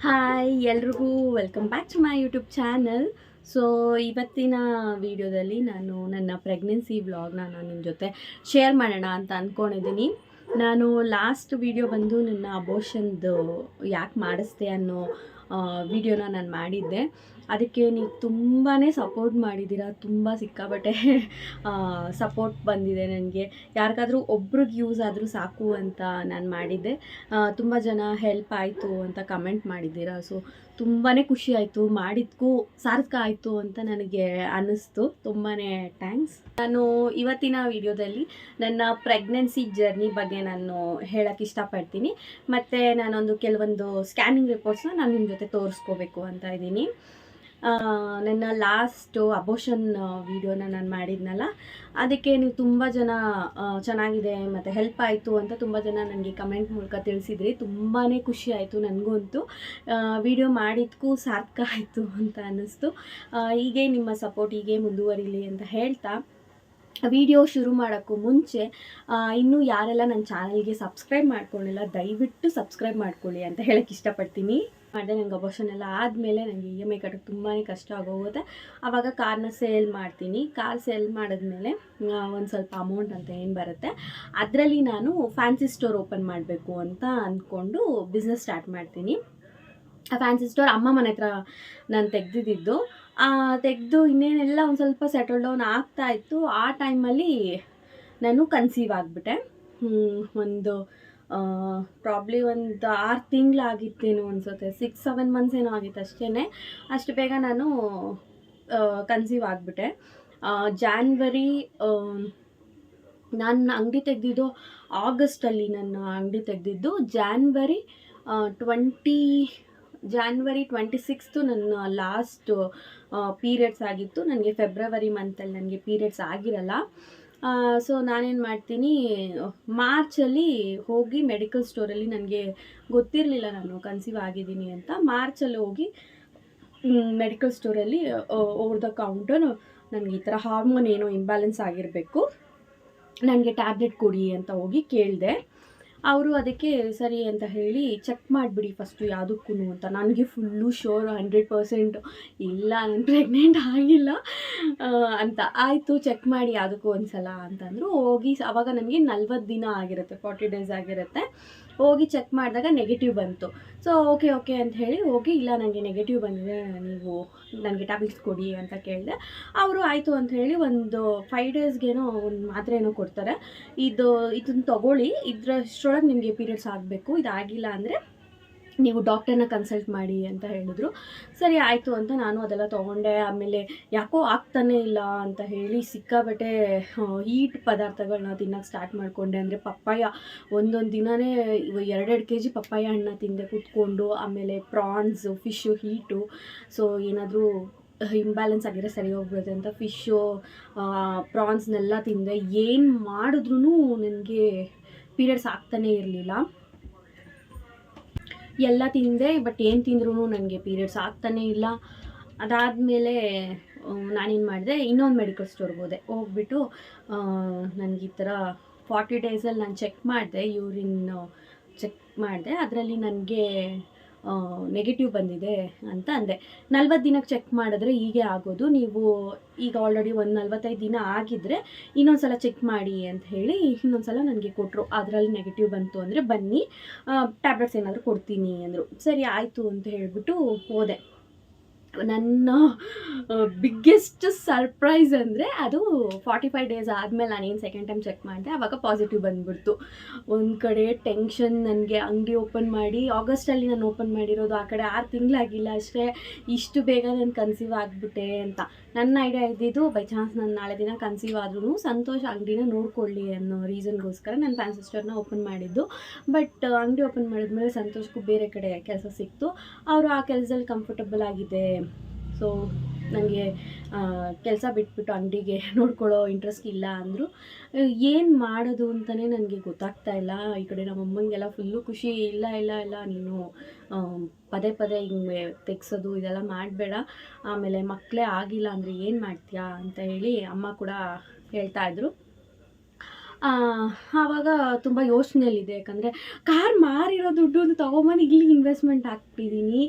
Hi ಎಲ್ರಿಗೂ welcome back to my YouTube channel. So ಇವತ್ತಿನ ವಿಡಿಯೋದಲ್ಲಿ ನಾನು ನನ್ನ ಪ್ರೆಗ್ನೆನ್ಸಿ ವ್ಲಾಗ್ನ ನಾನು ನಿಮ್ಮ ಜೊತೆ ಶೇರ್ ಮಾಡೋಣ ಅಂತ ಅಂದ್ಕೊಂಡಿದ್ದೀನಿ. ನಾನು ಲಾಸ್ಟ್ ವಿಡಿಯೋ ಬಂದು ನನ್ನ ಅಬೋಷನ್ದು ಯಾಕೆ ಮಾಡಿಸ್ದೆ ಅನ್ನೋ ವಿಡಿಯೋನ ನಾನು ಮಾಡಿದ್ದೆ. ಅದಕ್ಕೆ ನೀವು ತುಂಬಾ ಸಪೋರ್ಟ್ ಮಾಡಿದ್ದೀರಾ, ತುಂಬ ಸಿಕ್ಕಾಬಟ್ಟೆ ಸಪೋರ್ಟ್ ಬಂದಿದೆ ನನಗೆ. ಯಾರಿಗಾದ್ರೂ ಒಬ್ರಿಗೆ ಯೂಸ್ ಆದರೂ ಸಾಕು ಅಂತ ನಾನು ಮಾಡಿದ್ದೆ. ತುಂಬ ಜನ ಹೆಲ್ಪ್ ಆಯಿತು ಅಂತ ಕಮೆಂಟ್ ಮಾಡಿದ್ದೀರಾ. ಸೊ ತುಂಬಾ ಖುಷಿ ಆಯಿತು, ಮಾಡಿದ್ದಕ್ಕೂ ಸಾರ್ಥಕ ಆಯಿತು ಅಂತ ನನಗೆ ಅನ್ನಿಸ್ತು. ತುಂಬಾ ಥ್ಯಾಂಕ್ಸ್. ನಾನು ಇವತ್ತಿನ ವಿಡಿಯೋದಲ್ಲಿ ನನ್ನ ಪ್ರೆಗ್ನೆನ್ಸಿ ಜರ್ನಿ ಬಗ್ಗೆ ನಾನು ಹೇಳೋಕ್ಕೆ ಇಷ್ಟಪಡ್ತೀನಿ. ಮತ್ತು ನಾನೊಂದು ಕೆಲವೊಂದು ಸ್ಕ್ಯಾನಿಂಗ್ ರಿಪೋರ್ಟ್ಸ್ನ ನಾನು ನಿಮ್ಮ ಜೊತೆ ತೋರಿಸ್ಕೋಬೇಕು ಅಂತ ಇದ್ದೀನಿ. ನನ್ನ ಲಾಸ್ಟು ಅಬೋಷನ್ ವಿಡಿಯೋನ ನಾನು ಮಾಡಿದ್ನಲ್ಲ, ಅದಕ್ಕೆ ನೀವು ತುಂಬ ಜನ ಚೆನ್ನಾಗಿದೆ ಮತ್ತು ಹೆಲ್ಪ್ ಆಯಿತು ಅಂತ ತುಂಬ ಜನ ನನಗೆ ಕಮೆಂಟ್ ಮೂಲಕ ತಿಳಿಸಿದ್ರಿ. ತುಂಬಾ ಖುಷಿ ಆಯಿತು ನನಗಂತೂ. ವಿಡಿಯೋ ಮಾಡಿದ್ದಕ್ಕೂ ಸಾರ್ಥಕ ಆಯಿತು ಅಂತ ಅನ್ನಿಸ್ತು. ಹೀಗೆ ನಿಮ್ಮ ಸಪೋರ್ಟ್ ಹೀಗೆ ಮುಂದುವರಿಲಿ ಅಂತ ಹೇಳ್ತಾ, ವಿಡಿಯೋ ಶುರು ಮಾಡೋಕ್ಕೂ ಮುಂಚೆ ಇನ್ನೂ ಯಾರೆಲ್ಲ ನನ್ನ ಚಾನಲ್ಗೆ ಸಬ್ಸ್ಕ್ರೈಬ್ ಮಾಡ್ಕೊಂಡಿಲ್ಲ, ದಯವಿಟ್ಟು ಸಬ್ಸ್ಕ್ರೈಬ್ ಮಾಡ್ಕೊಳ್ಳಿ ಅಂತ ಹೇಳೋಕ್ಕೆ ಇಷ್ಟಪಡ್ತೀನಿ. ಮಾಡಿದೆ ನನಗೆ ಅಬೋಷನ್ ಎಲ್ಲ ಆದಮೇಲೆ ನನಗೆ EMI ಕಟ್ಟೋಕ್ಕೆ ತುಂಬಾ ಕಷ್ಟ ಆಗೋಗುತ್ತೆ. ಆವಾಗ ಕಾರ್ನ ಸೇಲ್ ಮಾಡ್ತೀನಿ. ಕಾರ್ ಸೇಲ್ ಮಾಡಿದ್ಮೇಲೆ ಒಂದು ಸ್ವಲ್ಪ ಅಮೌಂಟ್ ಅಂತ ಏನು ಬರುತ್ತೆ, ಅದರಲ್ಲಿ ನಾನು ಫ್ಯಾನ್ಸಿ ಸ್ಟೋರ್ ಓಪನ್ ಮಾಡಬೇಕು ಅಂತ ಅಂದ್ಕೊಂಡು ಬಿಸ್ನೆಸ್ ಸ್ಟಾರ್ಟ್ ಮಾಡ್ತೀನಿ. ಆ ಫ್ಯಾನ್ಸಿ ಸ್ಟೋರ್ ಅಮ್ಮ ಮನೆ ಹತ್ರ ನಾನು ತೆಗೆದಿದ್ದು. ತೆಗೆದು ಇನ್ನೇನೆಲ್ಲ ಒಂದು ಸ್ವಲ್ಪ ಸೆಟಲ್ ಡೌನ್ ಆಗ್ತಾಯಿತ್ತು. ಆ ಟೈಮಲ್ಲಿ ನಾನು ಕನ್ಸೀವ್ ಆಗಿಬಿಟ್ಟೆ. ಒಂದು ಪ್ರಾಬ್ಲಿ ಒಂದು 6 ತಿಂಗಳಾಗಿತ್ತೇನೋ ಅನಿಸುತ್ತೆ, 6-7 ಮಂತ್ಸ್ ಏನೋ ಆಗಿತ್ತು ಅಷ್ಟೇ. ಅಷ್ಟು ಬೇಗ ನಾನು ಕನ್ಸೀವ್ ಆಗಿಬಿಟ್ಟೆ. ಜಾನ್ವರಿ ನಾನು ಅಂಗಡಿ ತೆಗೆದಿದ್ದು ಆಗಸ್ಟಲ್ಲಿ, ನನ್ನ ಅಂಗಡಿ ತೆಗೆದಿದ್ದು ಜಾನ್ವರಿ 26 ನನ್ನ ಲಾಸ್ಟ್ ಪೀರಿಯಡ್ಸ್ ಆಗಿತ್ತು. ನನಗೆ ಫೆಬ್ರವರಿ ಮಂತಲ್ಲಿ ನನಗೆ ಪೀರಿಯಡ್ಸ್ ಆಗಿರಲ್ಲ. ಸೊ ನಾನೇನು ಮಾಡ್ತೀನಿ, ಮಾರ್ಚಲ್ಲಿ ಹೋಗಿ ಮೆಡಿಕಲ್ ಸ್ಟೋರಲ್ಲಿ, ನನಗೆ ಗೊತ್ತಿರಲಿಲ್ಲ ನಾನು ಕನ್ಸೀವ್ ಆಗಿದ್ದೀನಿ ಅಂತ. ಮಾರ್ಚಲ್ಲಿ ಹೋಗಿ ಮೆಡಿಕಲ್ ಸ್ಟೋರಲ್ಲಿ ಓವರ್ ದ ಕೌಂಟರ್ ನನಗೆ ಈ ಥರ ಹಾರ್ಮೋನ್ ಏನೋ ಇಂಬ್ಯಾಲೆನ್ಸ್ ಆಗಿರಬೇಕು, ನನಗೆ ಟ್ಯಾಬ್ಲೆಟ್ ಕೊಡಿ ಅಂತ ಹೋಗಿ ಕೇಳಿದೆ. ಅವರು ಅದಕ್ಕೆ ಸರಿ ಅಂತ ಹೇಳಿ ಚೆಕ್ ಮಾಡಿಬಿಡಿ ಫಸ್ಟು ಯಾವುದಕ್ಕೂ ಅಂತ. ನನಗೆ ಫುಲ್ಲು ಶೋರ್ 100% ಇಲ್ಲ ನಾನು ಪ್ರೆಗ್ನೆಂಟ್ ಆಗಿಲ್ಲ ಅಂತ. ಆಯಿತು ಚೆಕ್ ಮಾಡಿ ಯಾವುದಕ್ಕೂ ಒಂದು ಸಲ ಅಂತಂದರು. ಹೋಗಿ ಆವಾಗ ನನಗೆ 40 ದಿನ ಆಗಿರುತ್ತೆ, 40 ಡೇಸ್ ಆಗಿರುತ್ತೆ. ಹೋಗಿ ಚೆಕ್ ಮಾಡಿದಾಗ ನೆಗೆಟಿವ್ ಬಂತು. ಸೊ ಓಕೆ ಅಂತ ಹೇಳಿ ಹೋಗಿ, ಇಲ್ಲ ನನಗೆ ನೆಗೆಟಿವ್ ಬಂದಿದೆ, ನೀವು ನನಗೆ ಟ್ಯಾಬ್ಲೆಟ್ಸ್ ಕೊಡಿ ಅಂತ ಕೇಳಿದೆ. ಅವರು ಆಯಿತು ಅಂತ ಹೇಳಿ ಒಂದು 5 ಡೇಸ್ಗೇನೋ ಒಂದು ಮಾತ್ರೆ ಏನೋ ಕೊಡ್ತಾರೆ. ಇದನ್ನು ತೊಗೊಳ್ಳಿ, ಇದರಷ್ಟರೊಳಗೆ ನಿಮಗೆ ಪೀರಿಯಡ್ಸ್ ಆಗಬೇಕು, ಇದಾಗಿಲ್ಲ ಅಂದರೆ ನೀವು ಡಾಕ್ಟರ್ನ ಕನ್ಸಲ್ಟ್ ಮಾಡಿ ಅಂತ ಹೇಳಿದ್ರು. ಸರಿ ಆಯಿತು ಅಂತ ನಾನು ಅದೆಲ್ಲ ತೊಗೊಂಡೆ. ಆಮೇಲೆ ಯಾಕೋ ಆಗ್ತಾನೇ ಇಲ್ಲ ಅಂತ ಹೇಳಿ ಸಿಕ್ಕಾಬಟ್ಟೆ ಹೀಟ್ ಪದಾರ್ಥಗಳನ್ನ ತಿನ್ನೋಕ್ಕೆ ಸ್ಟಾರ್ಟ್ ಮಾಡಿಕೊಂಡೆ. ಅಂದರೆ ಪಪ್ಪಾಯ ಒಂದೊಂದು ದಿನವೇ 2-2 kg ಪಪ್ಪಾಯ ಹಣ್ಣು ತಿಂದೆ ಕೂತ್ಕೊಂಡು. ಆಮೇಲೆ ಪ್ರಾನ್ಸು, ಫಿಶ್ಶು ಹೀಟು, ಸೊ ಏನಾದರೂ ಇಂಬ್ಯಾಲೆನ್ಸ್ ಆಗಿರೋ ಸರಿ ಹೋಗ್ಬಿಡುತ್ತೆ ಅಂತ ಫಿಶ್ಶು ಪ್ರಾನ್ಸ್ನೆಲ್ಲ ತಿಂದೆ. ಏನು ಮಾಡಿದ್ರೂ ನನಗೆ ಪೀರಿಯಡ್ಸ್ ಆಗ್ತಾನೇ ಇರಲಿಲ್ಲ. ಎಲ್ಲ ತಿಂದೆ, ಬಟ್ ಏನು ತಿಂದ್ರೂ ನನಗೆ ಪೀರಿಯಡ್ಸ್ ಆಗ್ತಾನೇ ಇಲ್ಲ. ಅದಾದಮೇಲೆ ನಾನೇನು ಮಾಡಿದೆ, ಇನ್ನೊಂದು ಮೆಡಿಕಲ್ ಸ್ಟೋರ್ಗೆ ಹೋಗ್ಬಿಟ್ಟು ನನಗೆ ಈ ಥರ 40 ಡೇಸಲ್ಲಿ ನಾನು ಚೆಕ್ ಮಾಡಿದೆ, ಯೂರಿನ್ ಚೆಕ್ ಮಾಡಿದೆ. ಅದರಲ್ಲಿ ನನಗೆ ನೆಗೆಟಿವ್ ಬಂದಿದೆ ಅಂತ ಅಂದೆ. 40 ದಿನಕ್ಕೆ ಚೆಕ್ ಮಾಡಿದ್ರೆ ಹೀಗೆ ಆಗೋದು, ನೀವು ಈಗ ಆಲ್ರೆಡಿ ಒಂದು 45 ದಿನ ಆಗಿದ್ದರೆ ಇನ್ನೊಂದು ಸಲ ಚೆಕ್ ಮಾಡಿ ಅಂತ ಹೇಳಿ ಇನ್ನೊಂದು ಸಲ ನನಗೆ ಕೊಟ್ಟರು. ಅದರಲ್ಲಿ ನೆಗೆಟಿವ್ ಬಂತು ಅಂದರೆ ಬನ್ನಿ, ಟ್ಯಾಬ್ಲೆಟ್ಸ್ ಏನಾದರೂ ಕೊಡ್ತೀನಿ ಅಂದರು. ಸರಿ ಆಯಿತು ಅಂತ ಹೇಳಿಬಿಟ್ಟು ಹೋದೆ. ನನ್ನ ಬಿಗ್ಗೆಸ್ಟ್ ಸರ್ಪ್ರೈಸ್ ಅಂದರೆ ಅದು 45 ಡೇಸ್ ಆದಮೇಲೆ ನಾನೇನು ಸೆಕೆಂಡ್ ಟೈಮ್ ಚೆಕ್ ಮಾಡಿದೆ, ಆವಾಗ ಪಾಸಿಟಿವ್ ಬಂದುಬಿಡ್ತು. ಒಂದು ಕಡೆ ಟೆನ್ಷನ್ ನನಗೆ. ಅಂಗಡಿ ಓಪನ್ ಮಾಡಿ ಆಗಸ್ಟಲ್ಲಿ ನಾನು ಓಪನ್ ಮಾಡಿರೋದು, ಆ ಕಡೆ 6 ತಿಂಗಳಾಗಿಲ್ಲ ಅಷ್ಟೇ, ಇಷ್ಟು ಬೇಗ ನಾನು ಕನ್ಸೀವ್ ಆಗಿಬಿಟ್ಟೆ ಅಂತ. ನನ್ನ ಐಡಿಯಾ ಇದ್ದಿದ್ದು, ಬೈ ಚಾನ್ಸ್ ನಾನು ನಾಳೆ ದಿನ ಕನ್ಸೀವ್ ಆದ್ರೂ ಸಂತೋಷ ಅಂಗಡಿನ ನೋಡ್ಕೊಳ್ಳಿ ಅನ್ನೋ ರೀಸನ್ಗೋಸ್ಕರ ನಾನು ಫ್ಯಾನ್ಸಿ ಸ್ಟೋರ್ನ ಓಪನ್ ಮಾಡಿದ್ದು. ಬಟ್ ಅಂಗಡಿ ಓಪನ್ ಮಾಡಿದ್ಮೇಲೆ ಸಂತೋಷಕ್ಕೂ ಬೇರೆ ಕಡೆ ಕೆಲಸ ಸಿಕ್ತು. ಅವರು ಆ ಕೆಲಸದಲ್ಲಿ ಕಂಫರ್ಟಬಲ್ ಆಗಿದೆ, ಸೊ ನನಗೆ ಕೆಲಸ ಬಿಟ್ಬಿಟ್ಟು ಅಂಗಡಿಗೆ ನೋಡ್ಕೊಳ್ಳೋ ಇಂಟ್ರೆಸ್ಟ್ ಇಲ್ಲ ಅಂದರು. ಏನು ಮಾಡೋದು ಅಂತಲೇ ನನಗೆ ಗೊತ್ತಾಗ್ತಾ ಇಲ್ಲ. ಈ ಕಡೆ ನಮ್ಮ ಅಮ್ಮಂಗೆಲ್ಲ ಫುಲ್ಲು ಖುಷಿ, ಇಲ್ಲ ನೀನು ಪದೇ ಹಿಂಗೆ ತೆಗ್ಸೋದು ಇದೆಲ್ಲ ಮಾಡಬೇಡ, ಆಮೇಲೆ ಮಕ್ಕಳೇ ಆಗಿಲ್ಲ ಅಂದರೆ ಏನು ಮಾಡ್ತೀಯಾ ಅಂತ ಹೇಳಿ ಅಮ್ಮ ಕೂಡ ಹೇಳ್ತಾಯಿದ್ರು. ಆವಾಗ ತುಂಬ ಯೋಚನೆಯಲ್ಲಿದೆ. ಯಾಕಂದರೆ ಕಾರ್ ಮಾರಿರೋ ದುಡ್ಡನ್ನು ತೊಗೊಂಬಂದು ಇಲ್ಲಿ ಇನ್ವೆಸ್ಟ್ಮೆಂಟ್ ಹಾಕ್ಬಿಟ್ಟಿದ್ದೀನಿ.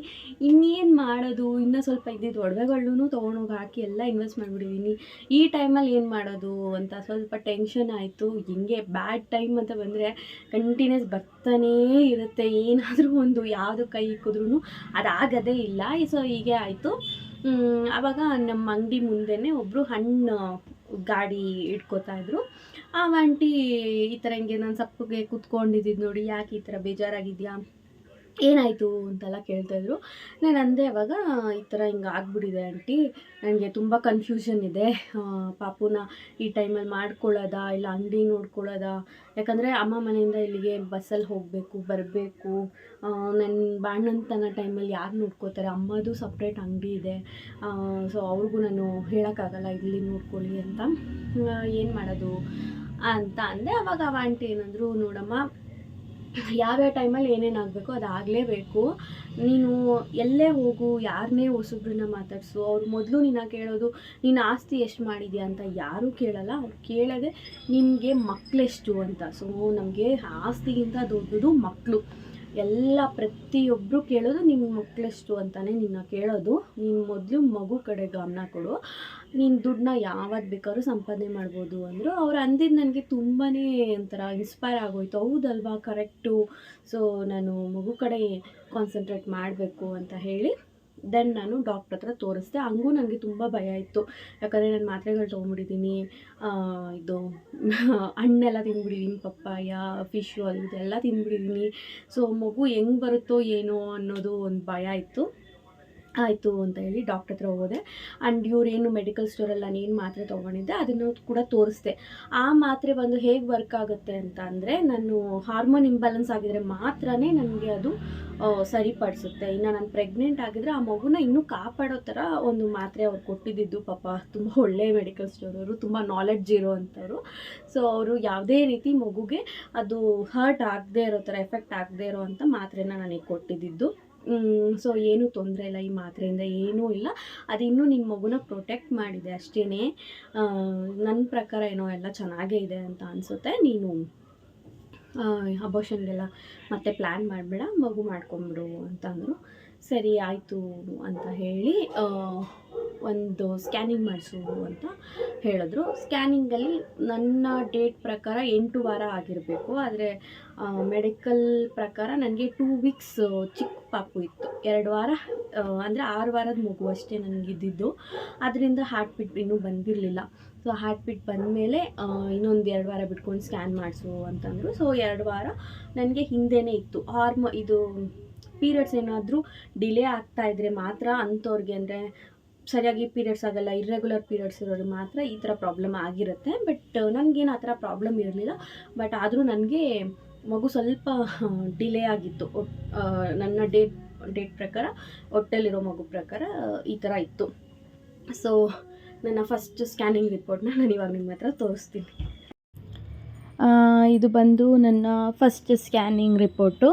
ಇನ್ನೇನು ಮಾಡೋದು? ಇನ್ನೂ ಸ್ವಲ್ಪ ಇದ್ದಿದ್ದು ಒಡವೆಗಳ್ನೂ ತೊಗೊಂಡೋಗಿ ಹಾಕಿ ಎಲ್ಲ ಇನ್ವೆಸ್ಟ್ ಮಾಡಿಬಿಟ್ಟಿದ್ದೀನಿ. ಈ ಟೈಮಲ್ಲಿ ಏನು ಮಾಡೋದು ಅಂತ ಸ್ವಲ್ಪ ಟೆನ್ಷನ್ ಆಯಿತು. ಹಿಂಗೆ ಬ್ಯಾಡ್ ಟೈಮ್ ಅಂತ ಬಂದರೆ ಕಂಟಿನ್ಯೂಸ್ ಬರ್ತಾನೇ ಇರುತ್ತೆ. ಏನಾದರೂ ಒಂದು ಯಾವುದು ಕೈ ಇಕ್ಕಿದ್ರೂ ಅದಾಗೋದೇ ಇಲ್ಲ. ಸೊ ಹೀಗೆ ಆಯಿತು. ಆವಾಗ ನಮ್ಮ ಅಂಗಡಿ ಮುಂದೆನೇ ಒಬ್ಬರು ಹಣ್ಣು ಗಾಡಿ ಇಟ್ಕೋತಾಯಿದ್ರು. ಆ ಆಂಟಿ ಈ ಥರ ಹಿಂಗೆ ನಾನು ಸಪ್ಪಗೆ ಕೂತ್ಕೊಂಡಿದ್ದು ನೋಡಿ, ಯಾಕೆ ಈ ಥರ ಬೇಜಾರಾಗಿದೆಯಾ, ಏನಾಯಿತು ಅಂತೆಲ್ಲ ಕೇಳ್ತಾಯಿದ್ರು. ನಾನು ಅಂದೆ ಅವಾಗ, ಈ ಥರ ಹಿಂಗೆ ಆಗ್ಬಿಟ್ಟಿದೆ ಆಂಟಿ, ನನಗೆ ತುಂಬ ಕನ್ಫ್ಯೂಷನ್ ಇದೆ. ಪಾಪುನ ಈ ಟೈಮಲ್ಲಿ ಮಾಡ್ಕೊಳ್ಳೋದಾ ಇಲ್ಲ ಅಂಗಡಿ ನೋಡ್ಕೊಳ್ಳೋದಾ? ಯಾಕಂದರೆ ಅಮ್ಮ ಮನೆಯಿಂದ ಇಲ್ಲಿಗೆ ಬಸ್ಸಲ್ಲಿ ಹೋಗಬೇಕು ಬರಬೇಕು. ನನ್ನ ಬಾಣಂತನ ಟೈಮಲ್ಲಿ ಯಾರು ನೋಡ್ಕೋತಾರೆ? ಅಮ್ಮದು ಸಪ್ರೇಟ್ ಅಂಗಡಿ ಇದೆ. ಸೊ ಅವ್ರಿಗೂ ನಾನು ಹೇಳೋಕ್ಕಾಗಲ್ಲ ಇಲ್ಲಿ ನೋಡ್ಕೊಳ್ಳಿ ಅಂತ. ಏನು ಮಾಡೋದು ಅಂತ ಅಂದೆ. ಅವಾಗ ಆ ಆಂಟಿ ಏನಂದರು, ನೋಡಮ್ಮ, ಯಾವ್ಯಾವ ಟೈಮಲ್ಲಿ ಏನೇನು ಆಗಬೇಕು ಅದು ಆಗಲೇಬೇಕು. ನೀನು ಎಲ್ಲೇ ಹೋಗು, ಯಾರನ್ನೇ ಹೊಸಬ್ರನ್ನ ಮಾತಾಡಿಸು, ಅವ್ರು ಮೊದಲು ನಿನ್ನ ಕೇಳೋದು ನೀನು ಆಸ್ತಿ ಎಷ್ಟು ಮಾಡಿದ್ಯಾ ಅಂತ ಯಾರೂ ಕೇಳಲ್ಲ. ಅವ್ರು ಕೇಳೋದೆ ನಿಮಗೆ ಮಕ್ಕಳೆಷ್ಟು ಅಂತ. ಸೊ ನಮಗೆ ಆಸ್ತಿಗಿಂತ ದೊಡ್ಡದು ಮಕ್ಕಳು. ಎಲ್ಲ ಪ್ರತಿಯೊಬ್ಬರು ಕೇಳೋದು ನಿಮ್ಮ ಮಕ್ಕಳೆಷ್ಟು ಅಂತಲೇ ನಿನ್ನ ಕೇಳೋದು. ನೀನು ಮೊದಲು ಮಗು ಕಡೆ ಗಮನ ಕೊಡು, ನೀನು ದುಡ್ಡನ್ನ ಯಾವತ್ತು ಬೇಕಾದ್ರೂ ಸಂಪಾದನೆ ಮಾಡ್ಬೋದು ಅಂದರು. ಅವ್ರು ಅಂದಿದ್ದು ನನಗೆ ತುಂಬಾ ಒಂಥರ ಇನ್ಸ್ಪೈರ್ ಆಗೋಯ್ತು. ಹೌದಲ್ವಾ, ಕರೆಕ್ಟು. ಸೊ ನಾನು ಮಗು ಕಡೆ ಕಾನ್ಸಂಟ್ರೇಟ್ ಮಾಡಬೇಕು ಅಂತ ಹೇಳಿ ದೆನ್ ನಾನು ಡಾಕ್ಟ್ರ್ ಹತ್ರ ತೋರಿಸ್ದೆ. ಹಂಗೂ ನನಗೆ ತುಂಬ ಭಯ ಇತ್ತು. ಯಾಕಂದರೆ ನಾನು ಮಾತ್ರೆಗಳು ತೊಗೊಂಡ್ಬಿಟ್ಟಿದ್ದೀನಿ, ಇದು ಹಣ್ಣೆಲ್ಲ ತಿಂದ್ಬಿಟ್ಟಿದ್ದೀನಿ, ಪಪ್ಪಾಯ, ಫಿಶ್ಶು ಅದು ಇದೆಲ್ಲ ತಿಂದ್ಬಿಟ್ಟಿದ್ದೀನಿ. ಸೊ ಮಗು ಹೆಂಗೆ ಬರುತ್ತೋ ಏನೋ ಅನ್ನೋದು ಒಂದು ಭಯ ಇತ್ತು. ಆಯಿತು ಅಂತ ಹೇಳಿ ಡಾಕ್ಟ್ರ್ ಹತ್ರ ಹೋದೆ. ಆ್ಯಂಡ್ ಇವರೇನು ಮೆಡಿಕಲ್ ಸ್ಟೋರಲ್ಲಿ ನಾನೇನು ಮಾತ್ರೆ ತೊಗೊಂಡಿದ್ದೆ ಅದನ್ನು ಕೂಡ ತೋರಿಸ್ದೆ. ಆ ಮಾತ್ರೆ ಬಂದು ಹೇಗೆ ವರ್ಕ್ ಆಗುತ್ತೆ ಅಂತ ಅಂದರೆ, ನಾನು ಹಾರ್ಮೋನ್ ಇಂಬ್ಯಾಲೆನ್ಸ್ ಆಗಿದ್ರೆ ಮಾತ್ರ ನನಗೆ ಅದು ಸರಿಪಡಿಸುತ್ತೆ. ಇನ್ನು ನಾನು ಪ್ರೆಗ್ನೆಂಟ್ ಆಗಿದ್ರೆ ಆ ಮಗುನ ಇನ್ನೂ ಕಾಪಾಡೋ ಥರ ಒಂದು ಮಾತ್ರೆ ಅವ್ರು ಕೊಟ್ಟಿದ್ದು. ಪಾಪ ತುಂಬ ಒಳ್ಳೆಯ ಮೆಡಿಕಲ್ ಸ್ಟೋರವರು, ತುಂಬ ನಾಲೆಡ್ಜ್ ಇರೋ ಅಂಥವ್ರು. ಸೊ ಅವರು ಯಾವುದೇ ರೀತಿ ಮಗುಗೆ ಅದು ಹರ್ಟ್ ಆಗದೇ ಇರೋ ಥರ, ಎಫೆಕ್ಟ್ ಆಗದೇ ಇರೋ ಅಂಥ ಮಾತ್ರೆನ ನನಗೆ ಕೊಟ್ಟಿದ್ದು. ಸೊ ಏನೂ ತೊಂದರೆ ಇಲ್ಲ, ಈ ಮಾತ್ರೆಯಿಂದ ಏನೂ ಇಲ್ಲ. ಅದು ಇನ್ನೂ ನಿಮ್ಮ ಮಗುನ ಪ್ರೊಟೆಕ್ಟ್ ಮಾಡಿದೆ ಅಷ್ಟೇ. ನನ್ನ ಪ್ರಕಾರ ಏನೋ ಎಲ್ಲ ಚೆನ್ನಾಗೇ ಇದೆ ಅಂತ ಅನಿಸುತ್ತೆ. ನೀನು ಅಬೋಷನ್ಗೆಲ್ಲ ಮತ್ತೆ ಪ್ಲ್ಯಾನ್ ಮಾಡಬೇಡ, ಮಗು ಮಾಡ್ಕೊಂಬಿಡು ಅಂತಂದರು. ಸರಿ ಆಯಿತು ಅಂತ ಹೇಳಿ ಒಂದು ಸ್ಕ್ಯಾನಿಂಗ್ ಮಾಡಿಸು ಅಂತ ಹೇಳಿದ್ರು. ಸ್ಕ್ಯಾನಿಂಗಲ್ಲಿ ನನ್ನ ಡೇಟ್ ಪ್ರಕಾರ 8 ವಾರ ಆಗಿರಬೇಕು. ಆದರೆ ಮೆಡಿಕಲ್ ಪ್ರಕಾರ ನನಗೆ 2 ವೀಕ್ಸ್ ಚಿಕ್ಕ ಪಾಪು ಇತ್ತು. 2 ವಾರ ಅಂದರೆ 6 ವಾರದ ಮಗು ಅಷ್ಟೇ ನನಗಿದ್ದಿದ್ದು. ಅದರಿಂದ ಹಾರ್ಟ್ ಬೀಟ್ ಇನ್ನೂ ಬಂದಿರಲಿಲ್ಲ. ಸೊ ಹಾರ್ಟ್ ಬೀಟ್ ಬಂದಮೇಲೆ ಇನ್ನೊಂದು 2 ವಾರ ಬಿಟ್ಕೊಂಡು ಸ್ಕ್ಯಾನ್ ಮಾಡಿಸು ಅಂತಂದರು. ಸೊ 2 ವಾರ ನನಗೆ ಹಿಂದೆಯೇ ಇತ್ತು. ಇದು ಪೀರಿಯಡ್ಸ್ ಏನಾದರೂ ಡಿಲೇ ಆಗ್ತಾಯಿದ್ರೆ ಮಾತ್ರ ಅಂಥವ್ರಿಗೆ, ಅಂದರೆ ಸರಿಯಾಗಿ ಪೀರಿಯಡ್ಸ್ ಆಗೋಲ್ಲ, ಇರ್ರೆಗ್ಯುಲರ್ ಪೀರಿಯಡ್ಸ್ ಇರೋರಿಗೆ ಮಾತ್ರ ಈ ಥರ ಪ್ರಾಬ್ಲಮ್ ಆಗಿರುತ್ತೆ. ಬಟ್ ನನಗೇನು ಆ ಥರ ಪ್ರಾಬ್ಲಮ್ ಇರಲಿಲ್ಲ. ಬಟ್ ಆದರೂ ನನಗೆ ಮಗು ಸ್ವಲ್ಪ ಡಿಲೇ ಆಗಿತ್ತು. ನನ್ನ ಡೇಟ್ ಪ್ರಕಾರ, ಹೊಟ್ಟೆಲಿರೋ ಮಗು ಪ್ರಕಾರ ಈ ಥರ ಇತ್ತು. ಸೊ ನನ್ನ ಫಸ್ಟ್ ಸ್ಕ್ಯಾನಿಂಗ್ ರಿಪೋರ್ಟ್ನ ನಾನು ಇವಾಗ ನಿಮ್ಮ ಹತ್ರ ತೋರಿಸ್ತೀನಿ. ಇದು ಬಂದು ನನ್ನ ಫಸ್ಟ್ ಸ್ಕ್ಯಾನಿಂಗ್ ರಿಪೋರ್ಟು.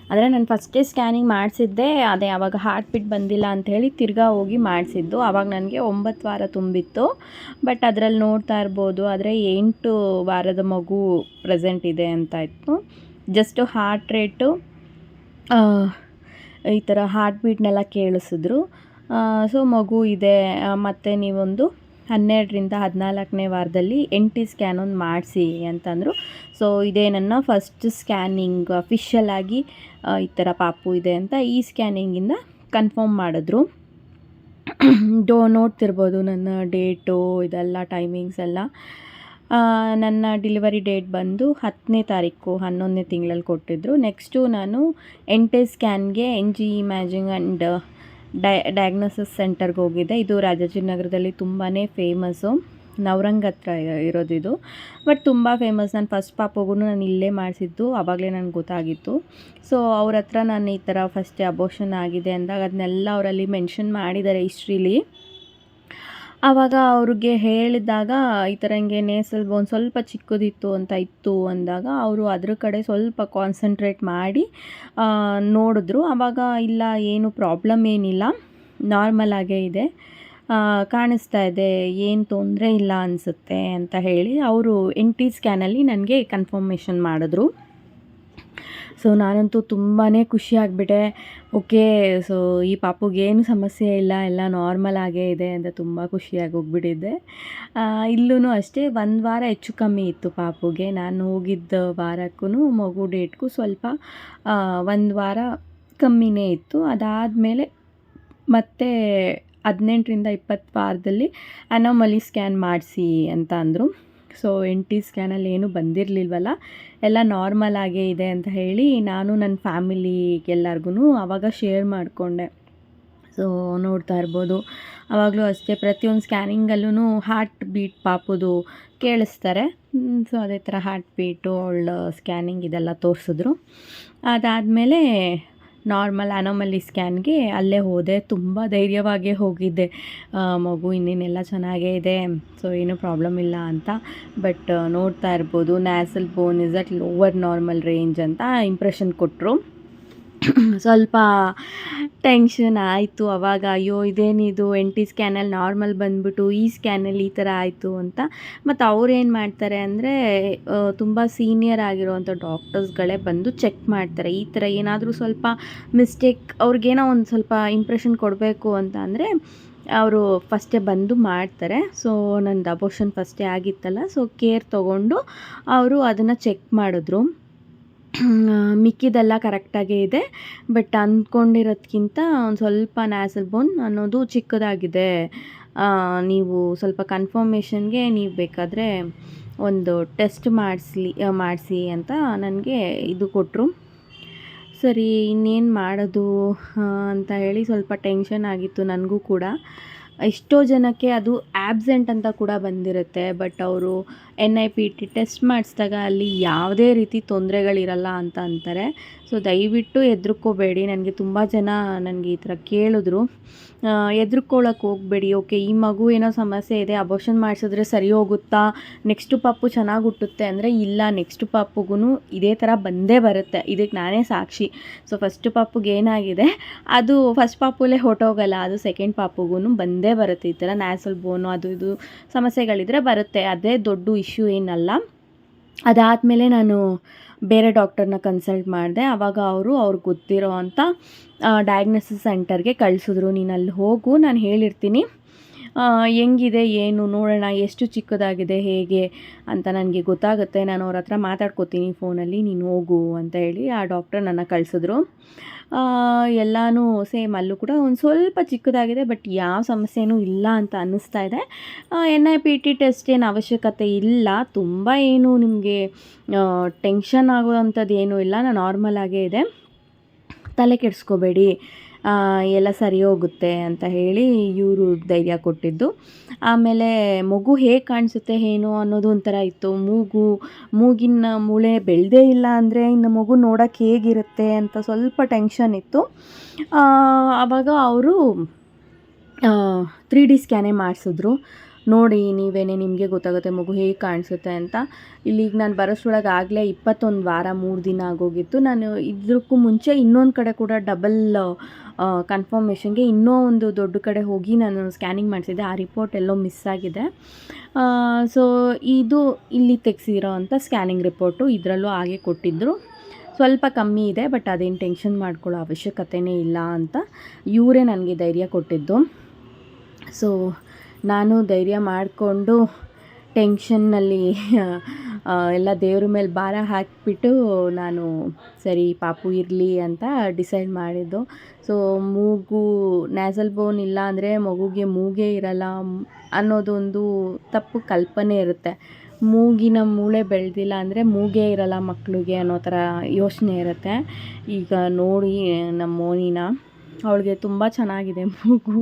ಆದರೆ ನಾನು ಫಸ್ಟೇ ಸ್ಕ್ಯಾನಿಂಗ್ ಮಾಡಿಸಿದ್ದೆ, ಅದೇ ಆವಾಗ ಹಾರ್ಟ್ ಬೀಟ್ ಬಂದಿಲ್ಲ ಅಂಥೇಳಿ ತಿರ್ಗಾ ಹೋಗಿ ಮಾಡಿಸಿದ್ದು. ಆವಾಗ ನನಗೆ 9 ವಾರ ತುಂಬಿತ್ತು. ಬಟ್ ಅದರಲ್ಲಿ ನೋಡ್ತಾ ಇರ್ಬೋದು, ಆದರೆ 8 ವಾರದ ಮಗು ಪ್ರೆಸೆಂಟ್ ಇದೆ ಅಂತ ಇತ್ತು. ಜಸ್ಟು ಹಾರ್ಟ್ ರೇಟು ಈ ಥರ ಹಾರ್ಟ್ ಬೀಟ್ನೆಲ್ಲ ಕೇಳಿಸಿದ್ರು. ಸೊ ಮಗು ಇದೆ, ಮತ್ತು ನೀವೊಂದು 12ರಿಂದ 14ನೇ ವಾರದಲ್ಲಿ NT ಸ್ಕ್ಯಾನ್ ಒಂದು ಮಾಡಿಸಿ ಅಂತಂದರು. ಸೊ ಇದೇ ನನ್ನ ಫಸ್ಟ್ ಸ್ಕ್ಯಾನಿಂಗ್. ಅಫಿಷಿಯಲ್ ಆಗಿ ಈ ಥರ ಪಾಪು ಇದೆ ಅಂತ ಈ ಸ್ಕ್ಯಾನಿಂಗಿಂದ ಕನ್ಫರ್ಮ್ ಮಾಡಿದ್ರು. ನೋಡ್ತಿರ್ಬೋದು ನನ್ನ ಡೇಟು ಇದೆಲ್ಲ, ಟೈಮಿಂಗ್ಸ್ ಎಲ್ಲ. ನನ್ನ ಡೆಲಿವರಿ ಡೇಟ್ ಬಂದು 10ನೇ ತಾರೀಕು 11ನೇ ತಿಂಗಳಲ್ಲಿ ಕೊಟ್ಟಿದ್ದರು. ನೆಕ್ಸ್ಟು ನಾನು NT ಸ್ಕ್ಯಾನ್ಗೆ NG imaging and diagnosis ಸೆಂಟರ್ಗೆ ಹೋಗಿದ್ದೆ. ಇದು ರಾಜಾಜಿನಗರದಲ್ಲಿ ತುಂಬಾ ಫೇಮಸ್ಸು, ನವರಂಗ್ ಹತ್ರ ಇರೋದಿದು. ಬಟ್ ತುಂಬ ಫೇಮಸ್. ನಾನು ಫಸ್ಟ್ ಪಾಪಗೂ ನಾನು ಇಲ್ಲೇ ಮಾಡಿಸಿದ್ದು, ಆವಾಗಲೇ ನನಗೆ ಗೊತ್ತಾಗಿತ್ತು. ಸೊ ಅವ್ರ ಹತ್ರ ನಾನು ಈ ಥರ ಫಸ್ಟ್ ಅಬೋಷನ್ ಆಗಿದೆ ಅಂದಾಗ ಅದನ್ನೆಲ್ಲ ಅವರಲ್ಲಿ ಮೆನ್ಷನ್ ಮಾಡಿದ್ದಾರೆ ಹಿಸ್ಟ್ರೀಲಿ. ಆವಾಗ ಅವ್ರಿಗೆ ಹೇಳಿದಾಗ ಈ ಥರ ಹಿಂಗೆ ನೇಸಲ್ಲಿ ಒಂದು ಸ್ವಲ್ಪ ಚಿಕ್ಕದಿತ್ತು ಅಂತ ಇತ್ತು ಅಂದಾಗ ಅವರು ಅದ್ರ ಕಡೆ ಸ್ವಲ್ಪ ಕಾನ್ಸಂಟ್ರೇಟ್ ಮಾಡಿ ನೋಡಿದ್ರು. ಆವಾಗ ಇಲ್ಲ, ಏನು ಪ್ರಾಬ್ಲಮ್ ಏನಿಲ್ಲ, ನಾರ್ಮಲ್ ಆಗೇ ಇದೆ ಕಾಣಿಸ್ತಾ ಇದೆ, ಏನು ತೊಂದರೆ ಇಲ್ಲ ಅನಿಸುತ್ತೆ ಅಂತ ಹೇಳಿ ಅವರು NT ಸ್ಕ್ಯಾನಲ್ಲಿ ನನಗೆ ಕನ್ಫರ್ಮೇಷನ್ ಮಾಡಿದ್ರು. ಸೊ ನಾನಂತೂ ತುಂಬಾ ಖುಷಿಯಾಗ್ಬಿಟ್ಟೆ. ಓಕೆ, ಸೊ ಈ ಪಾಪುಗೇನು ಸಮಸ್ಯೆ ಇಲ್ಲ, ಎಲ್ಲ ನಾರ್ಮಲ್ ಆಗೇ ಇದೆ ಅಂತ ತುಂಬ ಖುಷಿಯಾಗಿ ಹೋಗ್ಬಿಟ್ಟಿದ್ದೆ. ಇಲ್ಲೂ ಅಷ್ಟೇ 1 ವಾರ ಹೆಚ್ಚು ಕಮ್ಮಿ ಇತ್ತು ಪಾಪುಗೆ. ನಾನು ಹೋಗಿದ್ದ ವಾರಕ್ಕೂ ಮಗು ಡೇಟ್ಗೂ ಸ್ವಲ್ಪ 1 ವಾರ ಕಮ್ಮಿನೇ ಇತ್ತು. ಅದಾದಮೇಲೆ ಮತ್ತೆ 18ರಿಂದ 20 ವಾರದಲ್ಲಿ ಅನಾಮಲಿ ಸ್ಕ್ಯಾನ್ ಮಾಡಿಸಿ ಅಂತ ಅಂದರು. ಸೊ NT ಸ್ಕ್ಯಾನಲ್ಲಿ ಏನೂ ಬಂದಿರಲಿಲ್ವಲ್ಲ, ಎಲ್ಲ ನಾರ್ಮಲ್ ಆಗೇ ಇದೆ ಅಂತ ಹೇಳಿ ನಾನು ನನ್ನ ಫ್ಯಾಮಿಲಿಗೆಲ್ಲರಿಗೂ ಆವಾಗ ಶೇರ್ ಮಾಡಿಕೊಂಡೆ. ಸೊ ನೋಡ್ತಾ ಇರ್ಬೋದು, ಆವಾಗಲೂ ಅಷ್ಟೇ ಪ್ರತಿಯೊಂದು ಸ್ಕ್ಯಾನಿಂಗಲ್ಲೂ ಹಾರ್ಟ್ ಬೀಟ್ ಪಾಪುದು ಕೇಳಿಸ್ತಾರೆ. ಸೊ ಅದೇ ಥರ ಹಾರ್ಟ್ ಬೀಟು, ಅವಳ ಸ್ಕ್ಯಾನಿಂಗ್ ಇದೆಲ್ಲ ತೋರಿಸಿದ್ರು. ಅದಾದಮೇಲೆ ನಾರ್ಮಲ್ ಅನಾಮಲಿ ಸ್ಕ್ಯಾನ್ಗೆ ಅಲ್ಲೇ ಹೋದೆ. ತುಂಬ ಧೈರ್ಯವಾಗೇ ಹೋಗಿದ್ದೆ, ಮಗು ಇನ್ನೇನೆಲ್ಲ ಚೆನ್ನಾಗೇ ಇದೆ, ಸೊ ಏನೂ ಪ್ರಾಬ್ಲಮ್ ಇಲ್ಲ ಅಂತ. ಬಟ್ ನೋಡ್ತಾ ಇರ್ಬೋದು, nasal bone is at lower normal range ಅಂತ ಇಂಪ್ರೆಷನ್ ಕೊಟ್ಟರು. ಸ್ವಲ್ಪ ಟೆನ್ಷನ್ ಆಯಿತು ಆವಾಗ. ಅಯ್ಯೋ ಇದೇನಿದು NT ಸ್ಕ್ಯಾನಲ್ಲಿ ನಾರ್ಮಲ್ ಬಂದುಬಿಟ್ಟು ಈ ಸ್ಕ್ಯಾನಲ್ಲಿ ಈ ಥರ ಆಯಿತು ಅಂತ. ಮತ್ತು ಅವ್ರೇನು ಮಾಡ್ತಾರೆ ಅಂದರೆ ತುಂಬ ಸೀನಿಯರ್ ಆಗಿರೋವಂಥ ಡಾಕ್ಟರ್ಸ್ಗಳೇ ಬಂದು ಚೆಕ್ ಮಾಡ್ತಾರೆ. ಈ ಥರ ಏನಾದರೂ ಸ್ವಲ್ಪ ಮಿಸ್ಟೇಕ್, ಅವ್ರಿಗೇನೋ ಒಂದು ಸ್ವಲ್ಪ ಇಂಪ್ರೆಷನ್ ಕೊಡಬೇಕು ಅಂತ ಅಂದರೆ ಅವರು ಫಸ್ಟೇ ಬಂದು ಮಾಡ್ತಾರೆ. ಸೊ ನಂದು ಅಬೋಷನ್ ಫಸ್ಟೇ ಆಗಿತ್ತಲ್ಲ, ಸೊ ಕೇರ್ ತೊಗೊಂಡು ಅವರು ಅದನ್ನು ಚೆಕ್ ಮಾಡಿದ್ರು. ಮಿಕ್ಕಿದೆಲ್ಲ ಕರೆಕ್ಟಾಗೇ ಇದೆ, ಬಟ್ ಅಂದ್ಕೊಂಡಿರೋದ್ಕಿಂತ ಒಂದು ಸ್ವಲ್ಪ ನ್ಯಾಸಲ್ ಬೋನ್ ಅನ್ನೋದು ಚಿಕ್ಕದಾಗಿದೆ. ನೀವು ಸ್ವಲ್ಪ ಕನ್ಫರ್ಮೇಷನ್ಗೆ ನೀವು ಬೇಕಾದರೆ ಒಂದು ಟೆಸ್ಟ್ ಮಾಡಿಸಿ ಅಂತ ನನಗೆ ಇದು ಕೊಟ್ಟರು. ಸರಿ, ಇನ್ನೇನು ಮಾಡೋದು ಅಂತ ಹೇಳಿ ಸ್ವಲ್ಪ ಟೆನ್ಷನ್ ಆಗಿತ್ತು ನನಗೂ ಕೂಡ. ಎಷ್ಟೋ ಜನಕ್ಕೆ ಅದು ಆಬ್ಸೆಂಟ್ ಅಂತ ಕೂಡ ಬಂದಿರುತ್ತೆ, ಬಟ್ ಅವರು NIPT ಟೆಸ್ಟ್ ಮಾಡಿಸಿದಾಗ ಅಲ್ಲಿ ಯಾವುದೇ ರೀತಿ ತೊಂದರೆಗಳಿರಲ್ಲ ಅಂತ ಅಂತಾರೆ. ಸೊ ದಯವಿಟ್ಟು ಹೆದರ್ಕೋಬೇಡಿ. ನನಗೆ ತುಂಬ ಜನ ನನಗೆ ಈ ಥರ ಕೇಳಿದ್ರು. ಹೆದರ್ಕೊಳ್ಳೋಕೆ ಹೋಗಬೇಡಿ. ಓಕೆ, ಈ ಮಗು ಏನೋ ಸಮಸ್ಯೆ ಇದೆ, ಅಬೋಷನ್ ಮಾಡಿಸಿದ್ರೆ ಸರಿ ಹೋಗುತ್ತಾ, ನೆಕ್ಸ್ಟು ಪಾಪು ಚೆನ್ನಾಗಿ ಹುಟ್ಟುತ್ತೆ ಅಂದರೆ ಇಲ್ಲ, ನೆಕ್ಸ್ಟು ಪಾಪುಗೂ ಇದೇ ಥರ ಬಂದೇ ಬರುತ್ತೆ. ಇದಕ್ಕೆ ನಾನೇ ಸಾಕ್ಷಿ. ಸೊ ಫಸ್ಟ್ ಪಾಪುಗೆ ಏನಾಗಿದೆ ಅದು ಫಸ್ಟ್ ಪಾಪುಲೇ ಹೊರಟೋಗಲ್ಲ, ಅದು ಸೆಕೆಂಡ್ ಪಾಪುಗೂ ಬಂದೇ ಬರುತ್ತೆ. ಈ ಥರ ನ್ಯಾಸಲ್ ಬೋನು ಅದು ಇದು ಸಮಸ್ಯೆಗಳಿದ್ರೆ ಬರುತ್ತೆ, ಅದೇ ದೊಡ್ಡ ಇಶ್ಯೂ ಏನಲ್ಲ. ಅದಾದಮೇಲೆ ನಾನು ಬೇರೆ ಡಾಕ್ಟರ್ನ ಕನ್ಸಲ್ಟ್ ಮಾಡಿದೆ. ಆವಾಗ ಅವ್ರಿಗೆ ಗೊತ್ತಿರೋ ಅಂಥ ಡಯಾಗ್ನೋಸಿಸ್ ಸೆಂಟರ್ಗೆ ಕಳಿಸಿದ್ರು. ನೀನು ಅಲ್ಲಿ ಹೋಗು, ನಾನು ಹೇಳಿರ್ತೀನಿ ಹೆಂಗಿದೆ ಏನು ನೋಡೋಣ, ಎಷ್ಟು ಚಿಕ್ಕದಾಗಿದೆ ಹೇಗೆ ಅಂತ ನನಗೆ ಗೊತ್ತಾಗುತ್ತೆ, ನಾನು ಅವ್ರ ಹತ್ರ ಮಾತಾಡ್ಕೋತೀನಿ ಫೋನಲ್ಲಿ, ನೀನು ಹೋಗು ಅಂತ ಹೇಳಿ ಆ ಡಾಕ್ಟರ್ ನನ್ನ ಕಳಿಸಿದ್ರು. ಎಲ್ಲನೂ ಸೇಮ್, ಅಲ್ಲೂ ಕೂಡ ಒಂದು ಸ್ವಲ್ಪ ಚಿಕ್ಕದಾಗಿದೆ, ಬಟ್ ಯಾವ ಸಮಸ್ಯೆನೂ ಇಲ್ಲ ಅಂತ ಅನ್ನಿಸ್ತಾ ಇದೆ. NIPT ಟೆಸ್ಟ್ ಏನು ಅವಶ್ಯಕತೆ ಇಲ್ಲ, ತುಂಬ ಏನು ನಿಮಗೆ ಟೆನ್ಷನ್ ಆಗೋವಂಥದ್ದು ಏನೂ ಇಲ್ಲ, ನಾರ್ಮಲ್ ಆಗೇ ಇದೆ, ತಲೆ ಕೆಡಿಸ್ಕೋಬೇಡಿ, ಎಲ್ಲ ಸರಿ ಹೋಗುತ್ತೆ ಅಂತ ಹೇಳಿ ಇವರು ಧೈರ್ಯ ಕೊಟ್ಟಿದ್ದು. ಆಮೇಲೆ ಮಗು ಹೇಗೆ ಕಾಣಿಸುತ್ತೆ ಏನು ಅನ್ನೋದು ಒಂಥರ ಇತ್ತು. ಮೂಗಿನ ಮೂಳೆ ಬೆಳೆದೇ ಇಲ್ಲ ಅಂದರೆ ಇನ್ನು ಮಗು ನೋಡೋಕ್ಕೆ ಹೇಗಿರುತ್ತೆ ಅಂತ ಸ್ವಲ್ಪ ಟೆನ್ಷನ್ ಇತ್ತು. ಆವಾಗ ಅವರು 3D ಸ್ಕ್ಯಾನೇ ಮಾಡಿಸಿದ್ರು. ನೋಡಿ ನೀವೇನೇ, ನಿಮಗೆ ಗೊತ್ತಾಗುತ್ತೆ ಮಗು ಹೇಗೆ ಕಾಣಿಸುತ್ತೆ ಅಂತ. ಇಲ್ಲಿಗೆ ನಾನು ಬರೋಷ್ರೊಳಗೆ ಆಗಲೇ 21 ವಾರ 3 ದಿನ ಆಗೋಗಿತ್ತು. ನಾನು ಇದಕ್ಕೂ ಮುಂಚೆ ಇನ್ನೊಂದು ಕಡೆ ಕೂಡ ಡಬಲ್ ಕನ್ಫರ್ಮೇಷನ್ಗೆ ಇನ್ನೂ ಒಂದು ದೊಡ್ಡ ಕಡೆ ಹೋಗಿ ನಾನು ಸ್ಕ್ಯಾನಿಂಗ್ ಮಾಡಿಸಿದ್ದೆ. ಆ ರಿಪೋರ್ಟ್ ಎಲ್ಲೋ ಮಿಸ್ ಆಗಿದೆ. ಸೊ ಇದು ಇಲ್ಲಿ ತೆಗೆಸಿರೋ ಅಂಥ ಸ್ಕ್ಯಾನಿಂಗ್ ರಿಪೋರ್ಟು, ಇದರಲ್ಲೂ ಹಾಗೆ ಕೊಟ್ಟಿದ್ದರು. ಸ್ವಲ್ಪ ಕಮ್ಮಿ ಇದೆ, ಬಟ್ ಅದೇನು ಟೆನ್ಷನ್ ಮಾಡ್ಕೊಳ್ಳೋ ಅವಶ್ಯಕತೆಯೇ ಇಲ್ಲ ಅಂತ ಇವರೇ ನನಗೆ ಧೈರ್ಯ ಕೊಟ್ಟಿದ್ದು. ಸೊ ನಾನು ಧೈರ್ಯ ಮಾಡಿಕೊಂಡು ಟೆನ್ಷನ್ನಲ್ಲಿ ಎಲ್ಲ ದೇವ್ರ ಮೇಲೆ ಭಾರ ಹಾಕಿಬಿಟ್ಟು ನಾನು ಸರಿ ಪಾಪು ಇರಲಿ ಅಂತ ಡಿಸೈಡ್ ಮಾಡಿದ್ದು. ಸೊ ನ್ಯಾಸಲ್ ಬೋನ್ ಇಲ್ಲ ಅಂದರೆ ಮಗುಗೆ ಮೂಗೇ ಇರಲ್ಲ ಅನ್ನೋದೊಂದು ತಪ್ಪು ಕಲ್ಪನೆ ಇರುತ್ತೆ. ಮೂಗಿನ ಮೂಳೆ ಬೆಳೆದಿಲ್ಲ ಅಂದರೆ ಮೂಗೇ ಇರಲ್ಲ ಮಕ್ಕಳಿಗೆ ಅನ್ನೋ ಥರ ಯೋಚನೆ ಇರುತ್ತೆ. ಈಗ ನೋಡಿ ನಮ್ಮ ಮೋನಿನ, ಅವಳಿಗೆ ತುಂಬ ಚೆನ್ನಾಗಿದೆ ಮೂಗು,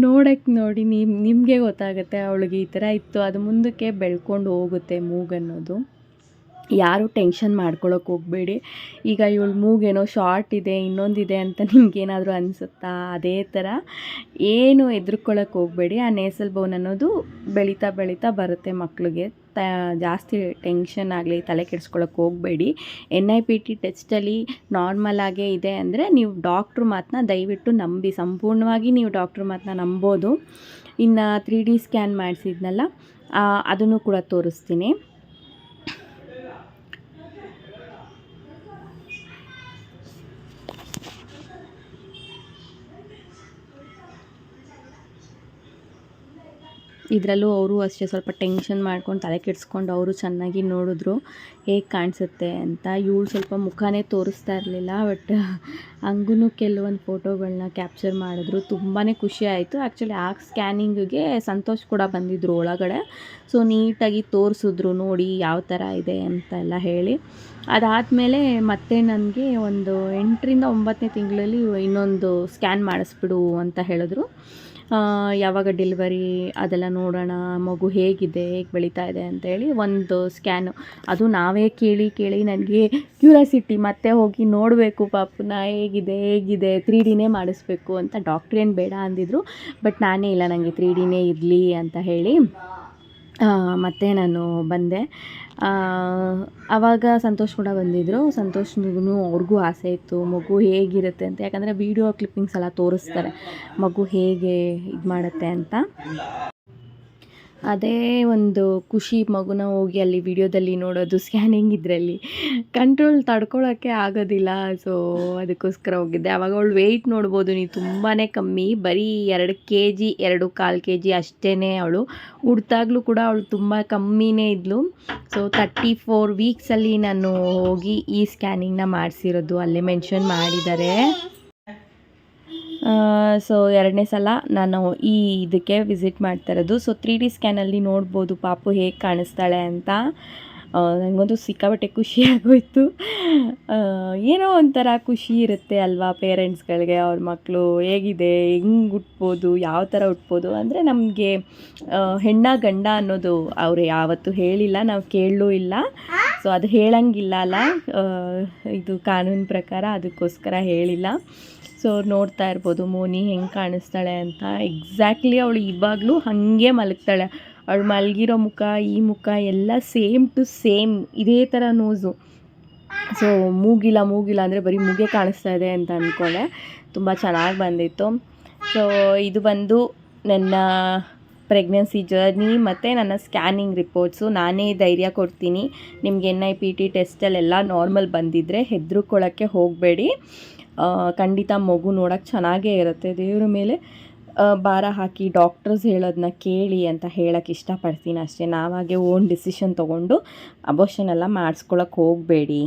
ನೋಡಿ ನಿಮಗೆ ಗೊತ್ತಾಗುತ್ತೆ ಅವಳಿಗೆ ಈ ಥರ ಇತ್ತು, ಅದು ಮುಂದಕ್ಕೆ ಬೆಳ್ಕೊಂಡು ಹೋಗುತ್ತೆ ಮೂಗನ್ನೋದು. ಯಾರೂ ಟೆನ್ಷನ್ ಮಾಡ್ಕೊಳಕ್ಕೆ ಹೋಗಬೇಡಿ. ಈಗ ಇವಳು ಮೂಗೇನೋ ಶಾರ್ಟ್ ಇದೆ, ಇನ್ನೊಂದಿದೆ ಅಂತ ನಿಮ್ಗೇನಾದರೂ ಅನಿಸುತ್ತಾ? ಅದೇ ಥರ ಏನು ಹೆದ್ರುಕೊಳ್ಳೋಕೆ ಹೋಗಬೇಡಿ. ಆ ನೇಸಲ್ ಬೋನ್ ಅನ್ನೋದು ಬೆಳೀತಾ ಬೆಳೀತಾ ಬರುತ್ತೆ ಮಕ್ಕಳಿಗೆ. ಜಾಸ್ತಿ ಟೆನ್ಷನ್ ಆಗಲಿ, ತಲೆ ಕೆಡಿಸ್ಕೊಳ್ಳೋಕೆ ಹೋಗಬೇಡಿ. NIPT ಟೆಸ್ಟಲ್ಲಿ ನಾರ್ಮಲಾಗೇ ಇದೆ ಅಂದರೆ ನೀವು ಡಾಕ್ಟ್ರು ಮಾತನ್ನ ದಯವಿಟ್ಟು ನಂಬಿ, ಸಂಪೂರ್ಣವಾಗಿ ನೀವು ಡಾಕ್ಟ್ರು ಮಾತನ್ನ ನಂಬೋದು. ಇನ್ನು 3D ಸ್ಕ್ಯಾನ್ ಮಾಡಿಸಿದ್ನಲ್ಲ, ಅದನ್ನು ಕೂಡ ತೋರಿಸ್ತೀನಿ. ಇದರಲ್ಲೂ ಅವರು ಅಷ್ಟೇ ಸ್ವಲ್ಪ ಟೆನ್ಷನ್ ಮಾಡ್ಕೊಂಡು ತಲೆ ಕೆಡಿಸ್ಕೊಂಡು ಅವರು ಚೆನ್ನಾಗಿ ನೋಡಿದ್ರು ಹೇಗೆ ಕಾಣಿಸುತ್ತೆ ಅಂತ. ಇವಳು ಸ್ವಲ್ಪ ಮುಖನೇ ತೋರಿಸ್ತಾ ಇರಲಿಲ್ಲ, ಬಟ್ ಹಂಗೂ ಕೆಲವೊಂದು ಫೋಟೋಗಳನ್ನ ಕ್ಯಾಪ್ಚರ್ ಮಾಡಿದ್ರು. ತುಂಬಾ ಖುಷಿ ಆಯಿತು. ಆ್ಯಕ್ಚುಲಿ ಆ ಸ್ಕ್ಯಾನಿಂಗಿಗೆ ಸಂತೋಷ್ ಕೂಡ ಬಂದಿದ್ದರು ಒಳಗಡೆ. ಸೊ ನೀಟಾಗಿ ತೋರಿಸಿದ್ರು, ನೋಡಿ ಯಾವ ಥರ ಇದೆ ಅಂತೆಲ್ಲ ಹೇಳಿ. ಅದಾದಮೇಲೆ ಮತ್ತೆ ನನಗೆ ಒಂದು 8ರಿಂದ 9ನೇ ತಿಂಗಳಲ್ಲಿ ಇನ್ನೊಂದು ಸ್ಕ್ಯಾನ್ ಮಾಡಿಸ್ಬಿಡು ಅಂತ ಹೇಳಿದ್ರು. ಯಾವಾಗ ಡೆಲಿವರಿ ಅದೆಲ್ಲ ನೋಡೋಣ, ಮಗು ಹೇಗಿದೆ, ಹೇಗೆ ಬೆಳೀತಾ ಇದೆ ಅಂತೇಳಿ ಒಂದು ಸ್ಕ್ಯಾನು. ಅದು ನಾವೇ ಕೇಳಿ ಕೇಳಿ ನನಗೆ ಕ್ಯೂರಿಯಾಸಿಟಿ, ಮತ್ತೆ ಹೋಗಿ ನೋಡಬೇಕು ಪಾಪುನ ಹೇಗಿದೆ 3Dನೇ ಮಾಡಿಸ್ಬೇಕು ಅಂತ. ಡಾಕ್ಟ್ರೇನು ಬೇಡ ಅಂದಿದ್ರು, ಬಟ್ ನಾನೇ ಇಲ್ಲ ನನಗೆ 3Dನೇ ಇರಲಿ ಅಂತ ಹೇಳಿ ಮತ್ತೆ ನಾನು ಬಂದೆ. ಆವಾಗ ಸಂತೋಷ್ ಕೂಡ ಬಂದಿದ್ದರು. ಸಂತೋಷ್ನಿಗೂ ಅವ್ರಿಗೂ ಆಸೆ ಇತ್ತು ಮಗು ಹೇಗಿರುತ್ತೆ ಅಂತ, ಯಾಕಂದರೆ ವೀಡಿಯೋ ಕ್ಲಿಪ್ಪಿಂಗ್ಸ್ ಎಲ್ಲ ತೋರಿಸ್ತಾರೆ ಮಗು ಹೇಗೆ ಇದು ಮಾಡುತ್ತೆ ಅಂತ. ಅದೇ ಒಂದು ಖುಷಿ, ಮಗುನ ಹೋಗಿ ಅಲ್ಲಿ ವಿಡಿಯೋದಲ್ಲಿ ನೋಡೋದು, ಸ್ಕ್ಯಾನಿಂಗ್ ಇದರಲ್ಲಿ ಕಂಟ್ರೋಲ್ ತಡ್ಕೊಳ್ಳೋಕ್ಕೆ ಆಗೋದಿಲ್ಲ. ಸೊ ಅದಕ್ಕೋಸ್ಕರ ಹೋಗಿದ್ದೆ. ಆವಾಗ ಅವಳು ವೆಯ್ಟ್ ನೋಡ್ಬೋದು ನೀವು, ತುಂಬಾ ಕಮ್ಮಿ, ಬರೀ 2 kg 2.25 kg ಅಷ್ಟೇ. ಅವಳು ಹುಡ್ತಾಗ್ಲೂ ಕೂಡ ಅವಳು ತುಂಬ ಕಮ್ಮಿನೇ ಇದ್ಲು. ಸೊ 34 ವೀಕ್ಸಲ್ಲಿ ನಾನು ಹೋಗಿ ಈ ಸ್ಕ್ಯಾನಿಂಗ್ನ ಮಾಡಿಸಿರೋದು, ಅಲ್ಲೇ ಮೆನ್ಷನ್ ಮಾಡಿದ್ದಾರೆ. ಸೊ 2ನೇ ಸಲ ನಾನು ಈ ಇದಕ್ಕೆ ವಿಸಿಟ್ ಮಾಡ್ತಾ ಇರೋದು. ಸೊ 3D ಸ್ಕ್ಯಾನಲ್ಲಿ ನೋಡ್ಬೋದು ಪಾಪು ಹೇಗೆ ಕಾಣಿಸ್ತಾಳೆ ಅಂತ. ನನಗಂತೂ ಸಿಕ್ಕಾಪಟ್ಟೆ ಖುಷಿಯಾಗೋಯ್ತು. ಏನೋ ಒಂಥರ ಖುಷಿ ಇರುತ್ತೆ ಅಲ್ವಾ ಪೇರೆಂಟ್ಸ್ಗಳಿಗೆ, ಅವ್ರ ಮಕ್ಕಳು ಹೇಗಿದೆ, ಹೆಂಗೆ ಹುಟ್ಬೋದು, ಯಾವ ಥರ ಹುಟ್ಬೋದು ಅಂದರೆ. ನಮಗೆ ಹೆಣ್ಣ ಗಂಡ ಅನ್ನೋದು ಅವರು ಯಾವತ್ತೂ ಹೇಳಿಲ್ಲ, ನಾವು ಕೇಳಲೂ ಇಲ್ಲ. ಸೊ ಅದು ಹೇಳಂಗಿಲ್ಲ ಅಲ್ಲ, ಇದು ಕಾನೂನು ಪ್ರಕಾರ, ಅದಕ್ಕೋಸ್ಕರ ಹೇಳಿಲ್ಲ. ಸೊ ನೋಡ್ತಾ ಇರ್ಬೋದು ಮೋನಿ ಹೆಂಗೆ ಕಾಣಿಸ್ತಾಳೆ ಅಂತ. ಎಕ್ಸಾಕ್ಟ್ಲಿ ಅವಳು ಇವಾಗಲೂ ಹಾಗೆ ಮಲಗ್ತಾಳೆ. ಅವಳು ಮಲಗಿರೋ ಮುಖ, ಈ ಮುಖ ಎಲ್ಲ ಸೇಮ್ ಟು ಸೇಮ್ ಇದೇ ಥರ ನೋಸು. ಸೊ ಮೂಗಿಲ್ಲ ಅಂದರೆ ಬರೀ ಮೂಗೇ ಕಾಣಿಸ್ತಾ ಇದೆ ಅಂತ ಅಂದ್ಕೊಂಡೆ. ತುಂಬ ಚೆನ್ನಾಗಿ ಬಂದಿತ್ತು. ಸೊ ಇದು ಬಂದು ನನ್ನ ಪ್ರೆಗ್ನೆನ್ಸಿ ಜರ್ನಿ ಮತ್ತು ನನ್ನ ಸ್ಕ್ಯಾನಿಂಗ್ ರಿಪೋರ್ಟ್ಸು. ನಾನೇ ಧೈರ್ಯ ಕೊಡ್ತೀನಿ ನಿಮಗೆ. NIPT ಟೆಸ್ಟಲ್ಲೆಲ್ಲ ನಾರ್ಮಲ್ ಬಂದಿದ್ದರೆ ಹೆದರ್ಕೊಳ್ಳೋಕ್ಕೆ ಹೋಗಬೇಡಿ. ಖಂಡಿತ ಮಗು ನೋಡೋಕ್ಕೆ ಚೆನ್ನಾಗೇ ಇರುತ್ತೆ. ದೇವ್ರ ಮೇಲೆ ಭಾರ ಹಾಕಿ ಡಾಕ್ಟರ್ಸ್ ಹೇಳೋದನ್ನ ಕೇಳಿ ಅಂತ ಹೇಳೋಕ್ಕೆ ಇಷ್ಟಪಡ್ತೀನಿ ಅಷ್ಟೇ. ನಾವಾಗೆ ಓನ್ ಡಿಸಿಷನ್ ತೊಗೊಂಡು ಅಬೋಷನ್ ಎಲ್ಲ ಮಾಡಿಸ್ಕೊಳಕ್ಕೆ ಹೋಗಬೇಡಿ.